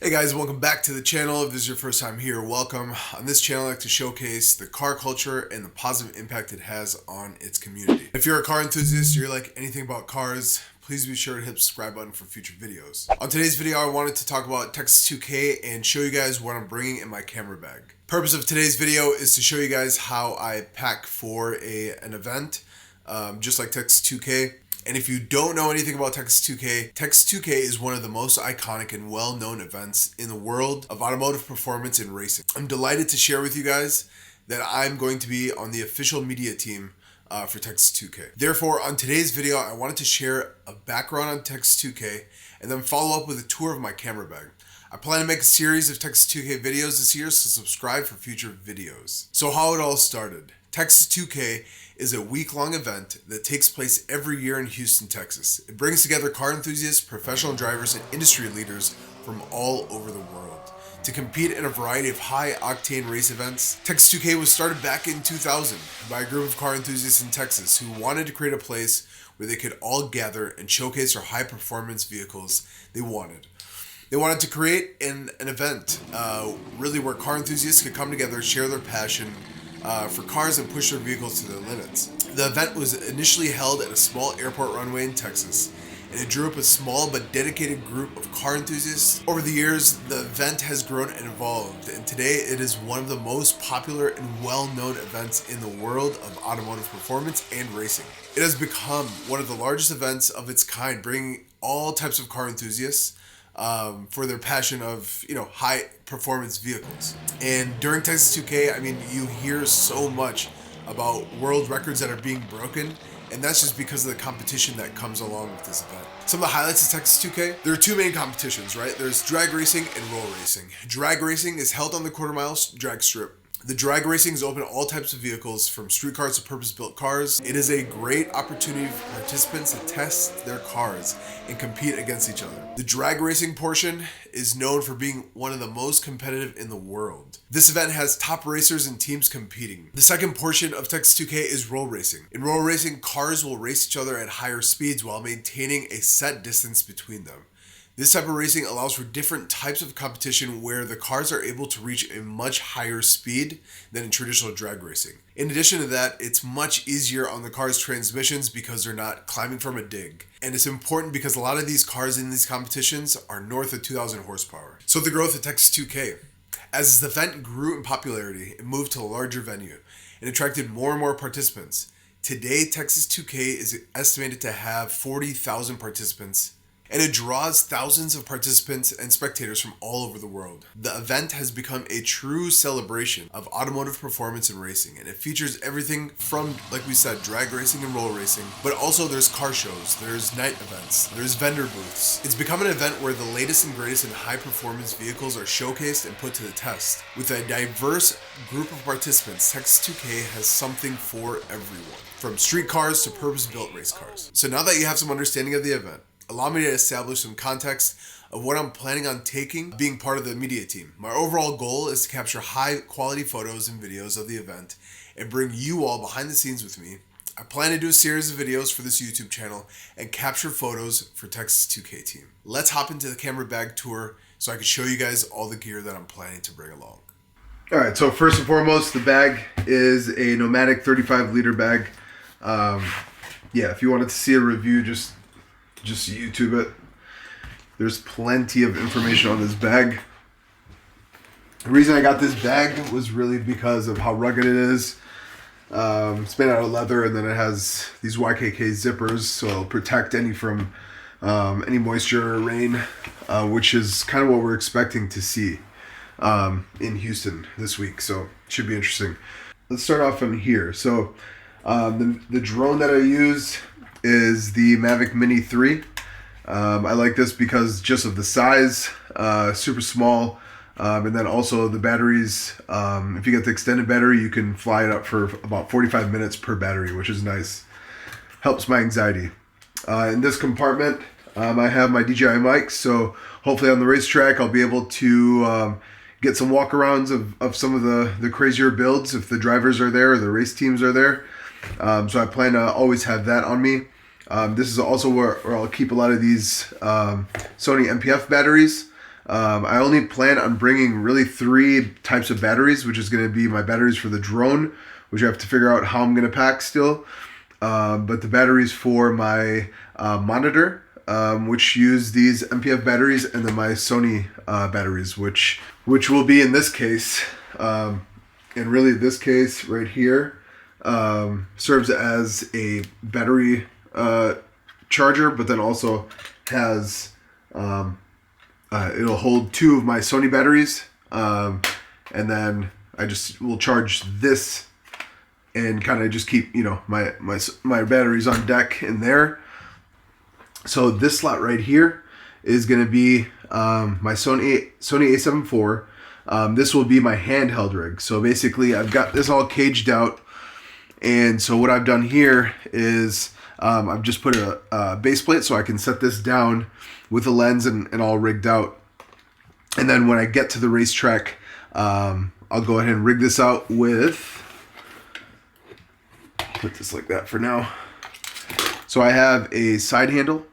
Hey guys, welcome back to the channel. If this is your first time here, welcome. On this channel, I like to showcase the car culture and the positive impact it has on its community. If you're a car enthusiast or you like anything about cars, please be sure to hit the subscribe button for future videos. On today's video, I wanted to talk about TX2K and show you guys what I'm bringing in my camera bag. Purpose of today's video is to show you guys how I pack for an event, just like TX2K. And if you don't know anything about TX2K, TX2K is one of the most iconic and well-known events in the world of automotive performance and racing. I'm delighted to share with you guys that I'm going to be on the official media team for TX2K. Therefore, on today's video, I wanted to share a background on TX2K and then follow up with a tour of my camera bag. I plan to make a series of TX2K videos this year, so subscribe for future videos. So how it all started. TX2K is a week-long event that takes place every year in Houston, Texas. It brings together car enthusiasts, professional drivers, and industry leaders from all over the world to compete in a variety of high-octane race events. TX2K was started back in 2000 by a group of car enthusiasts in Texas who wanted to create a place where they could all gather and showcase their high-performance vehicles they wanted. They wanted to create an event really where car enthusiasts could come together, share their passion for cars and push their vehicles to their limits. The event was initially held at a small airport runway in Texas, and it drew up a small but dedicated group of car enthusiasts. Over the years, the event has grown and evolved, and today it is one of the most popular and well-known events in the world of automotive performance and racing. It has become one of the largest events of its kind, bringing all types of car enthusiasts for their passion of, high performance vehicles. And during TX2K, you hear so much about world records that are being broken, and that's just because of the competition that comes along with this event. Some of the highlights of TX2K, there are two main competitions, right? There's drag racing and roll racing. Drag racing is held on the quarter-mile drag strip. The drag racing is open to all types of vehicles, from street cars to purpose-built cars. It is a great opportunity for participants to test their cars and compete against each other. The drag racing portion is known for being one of the most competitive in the world. This event has top racers and teams competing. The second portion of TX2K is roll racing. In roll racing, cars will race each other at higher speeds while maintaining a set distance between them. This type of racing allows for different types of competition where the cars are able to reach a much higher speed than in traditional drag racing. In addition to that, it's much easier on the car's transmissions because they're not climbing from a dig. And it's important because a lot of these cars in these competitions are north of 2,000 horsepower. So the growth of TX2K. As this event grew in popularity, it moved to a larger venue and attracted more and more participants. Today, TX2K is estimated to have 40,000 participants, and it draws thousands of participants and spectators from all over the world. The event has become a true celebration of automotive performance and racing, and it features everything from, like we said, drag racing and roll racing, but also there's car shows, there's night events, there's vendor booths. It's become an event where the latest and greatest in high performance vehicles are showcased and put to the test. With a diverse group of participants, TX2K has something for everyone, from street cars to purpose-built race cars. So now that you have some understanding of the event, allow me to establish some context of what I'm planning on taking being part of the media team. My overall goal is to capture high quality photos and videos of the event and bring you all behind the scenes with me. I plan to do a series of videos for this YouTube channel and capture photos for TX2K team. Let's hop into the camera bag tour so I can show you guys all the gear that I'm planning to bring along. All right, so first and foremost, the bag is a Nomadic 35-liter bag. If you wanted to see a review, just YouTube it. There's plenty of information on this bag. The reason I got this bag was really because of how rugged it is. It's made out of leather, and then it has these YKK zippers, so it'll protect any moisture or rain, which is kind of what we're expecting to see in Houston this week. So it should be interesting. Let's start off from here. So the drone that I used is the Mavic Mini 3. I like this because just of the size, super small, and then also the batteries. If you get the extended battery, you can fly it up for about 45 minutes per battery, which is nice. Helps my anxiety. In this compartment, I have my DJI mics, so hopefully on the racetrack I'll be able to get some walkarounds of some of the crazier builds if the drivers are there or the race teams are there. So I plan to always have that on me. This is also where I'll keep a lot of these Sony MPF batteries. I only plan on bringing really 3 types of batteries, which is going to be my batteries for the drone, which I have to figure out how I'm going to pack still. But the batteries for my monitor, which use these MPF batteries, and then my Sony batteries, which will be in this case, and really this case right here serves as a battery charger, but then also has it'll hold 2 of my Sony batteries, and then I just will charge this and kind of just keep, you know, my batteries on deck in there. So this slot right here is going to be my Sony A7 IV. This will be my handheld rig. So basically I've got this all caged out, and so what I've done here is I've just put a base plate so I can set this down with a lens and all rigged out. And then when I get to the racetrack, I'll go ahead and rig this out with, put this like that for now. So I have a side handle,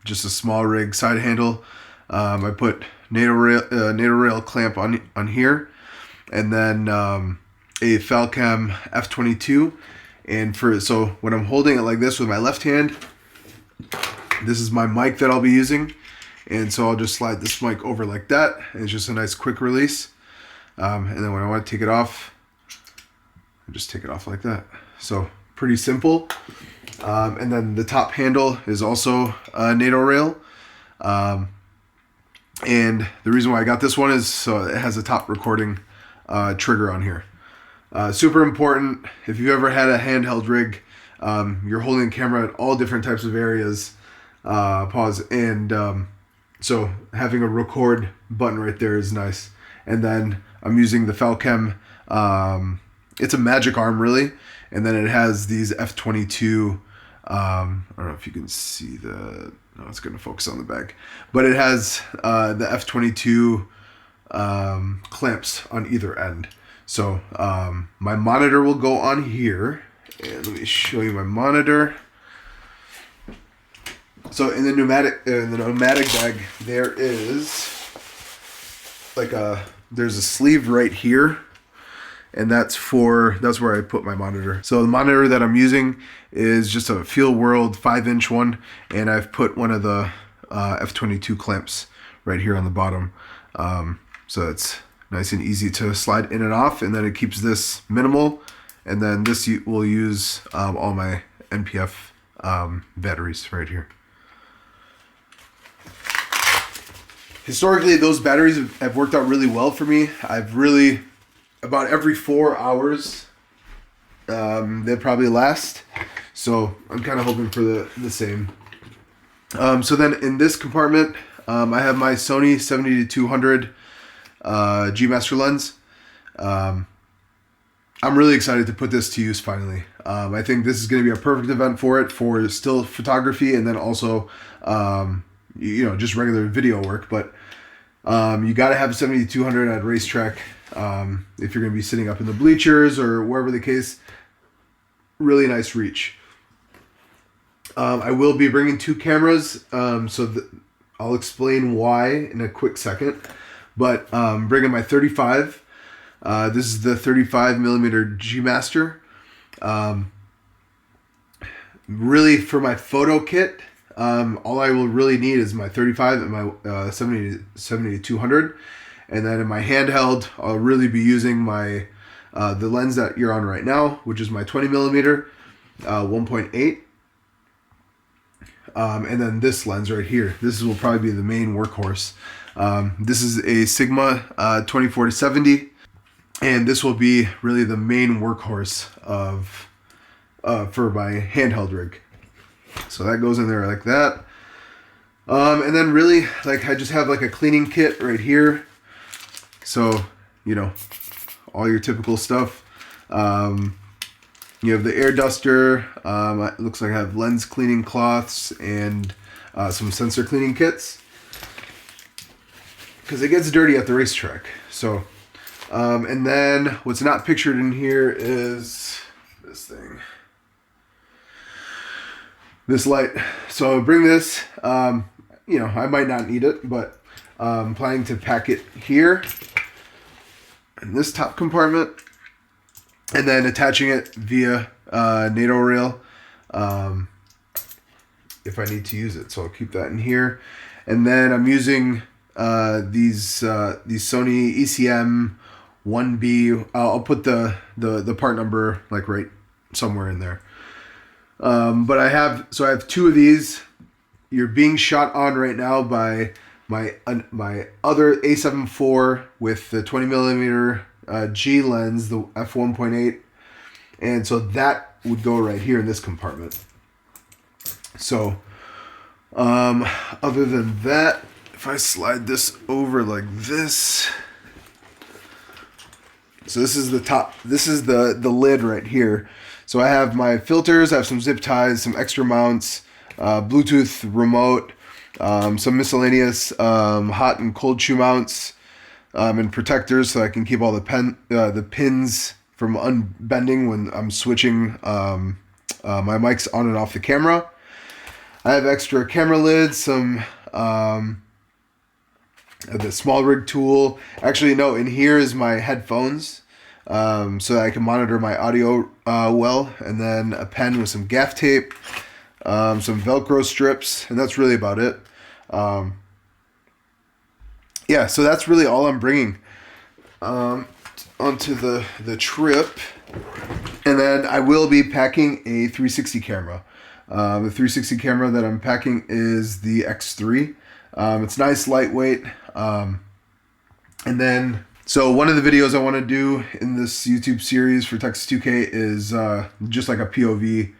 just a small rig side handle. I put NATO rail clamp on here, and then a Falcam F22. And so when I'm holding it like this with my left hand, this is my mic that I'll be using. And so I'll just slide this mic over like that. And it's just a nice quick release. And then when I want to take it off, I just take it off like that. So pretty simple. And then the top handle is also NATO rail. And the reason why I got this one is so it has a top recording trigger on here. Super important. If you've ever had a handheld rig, you're holding the camera at all different types of areas. Pause. And so having a record button right there is nice. And then I'm using the Falcam. It's a magic arm really. And then it has these F22. I don't know if you can see the, no, it's going to focus on the back, but it has the F22 clamps on either end. So my monitor will go on here, and let me show you my monitor. So in the pneumatic bag, there is like there's a sleeve right here, and that's where I put my monitor. So the monitor that I'm using is just a Feel World 5-inch one, and I've put one of the F22 clamps right here on the bottom. So it's nice and easy to slide in and off, and then it keeps this minimal. And then this will use all my NPF batteries right here. Historically, those batteries have worked out really well for me. I've really, about every 4 hours, they probably last. So I'm kind of hoping for the same. So then in this compartment, I have my Sony 70-200 G Master lens. I'm really excited to put this to use finally. I think this is going to be a perfect event for it, for still photography, and then also you know, just regular video work. But you got to have 70-200 at racetrack if you're going to be sitting up in the bleachers or wherever the case. Really nice reach. I will be bringing 2 cameras, I'll explain why in a quick second. But bringing my 35. This is the 35mm G Master. Really, for my photo kit, all I will really need is my 35 and my 70-200. And then in my handheld, I'll really be using my the lens that you're on right now, which is my 20mm 1.8. And then this lens right here. This will probably be the main workhorse. This is a Sigma 24-70, and this will be really the main workhorse of for my handheld rig. So that goes in there like that. And then really, like, I just have like a cleaning kit right here. So, you know, all your typical stuff. You have the air duster. It looks like I have lens cleaning cloths and some sensor cleaning kits, because it gets dirty at the racetrack. So, and then what's not pictured in here is this thing. This light. So I'll bring this, you know, I might not need it, but I'm planning to pack it here in this top compartment, and then attaching it via NATO rail if I need to use it. So I'll keep that in here. And then I'm using these Sony ECM 1B. I'll put the part number like right somewhere in there. But I have two of these. You're being shot on right now by my other A7 IV with the 20mm G lens, the f1.8, and so that would go right here in this compartment. So other than that, if I slide this over like this, so this is the top, this is the lid right here. So I have my filters, I have some zip ties, some extra mounts, Bluetooth remote, some miscellaneous hot and cold shoe mounts, and protectors so I can keep all the pins from unbending when I'm switching my mics on and off the camera. I have extra camera lids, some the small rig tool. Actually, no, in here is my headphones, so that I can monitor my audio well, and then a pen with some gaff tape, some Velcro strips, and that's really about it. Yeah, so that's really all I'm bringing onto the trip. And then I will be packing a 360 camera. The 360 camera that I'm packing is the X3. It's nice, lightweight. And then, so one of the videos I want to do in this YouTube series for TX2K is just like a POV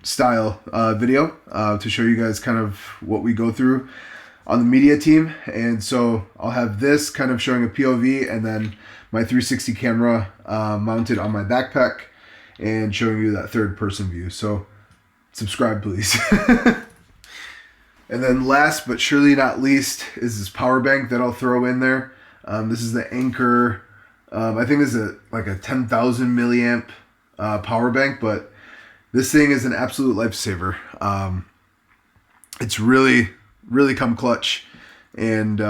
style video to show you guys kind of what we go through on the media team. And so I'll have this kind of showing a POV, and then my 360 camera mounted on my backpack and showing you that third person view. So subscribe, please. And then last but surely not least is this power bank that I'll throw in there. This is the Anker, I think this is like a 10,000 milliamp power bank, but this thing is an absolute lifesaver. It's really come clutch, and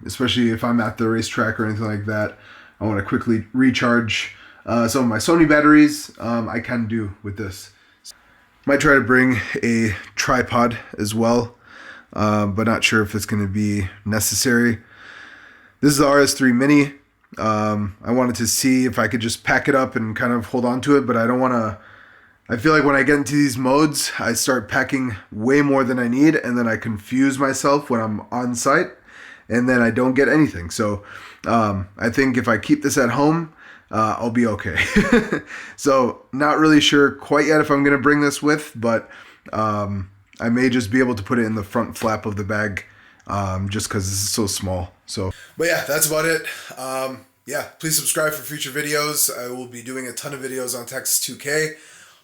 especially if I'm at the racetrack or anything like that, I want to quickly recharge some of my Sony batteries. I can do with this. Might try to bring a tripod as well, but not sure if it's going to be necessary. This is the RS3 Mini. I wanted to see if I could just pack it up and kind of hold on to it, but I don't want to. I feel like when I get into these modes, I start packing way more than I need, and then I confuse myself when I'm on site, and then I don't get anything. So I think if I keep this at home, I'll be okay. So not really sure quite yet if I'm going to bring this with, but I may just be able to put it in the front flap of the bag just because this is so small. So, but yeah, that's about it. Yeah, please subscribe for future videos. I will be doing a ton of videos on TX2K.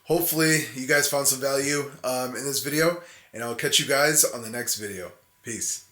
Hopefully you guys found some value in this video, and I'll catch you guys on the next video. Peace.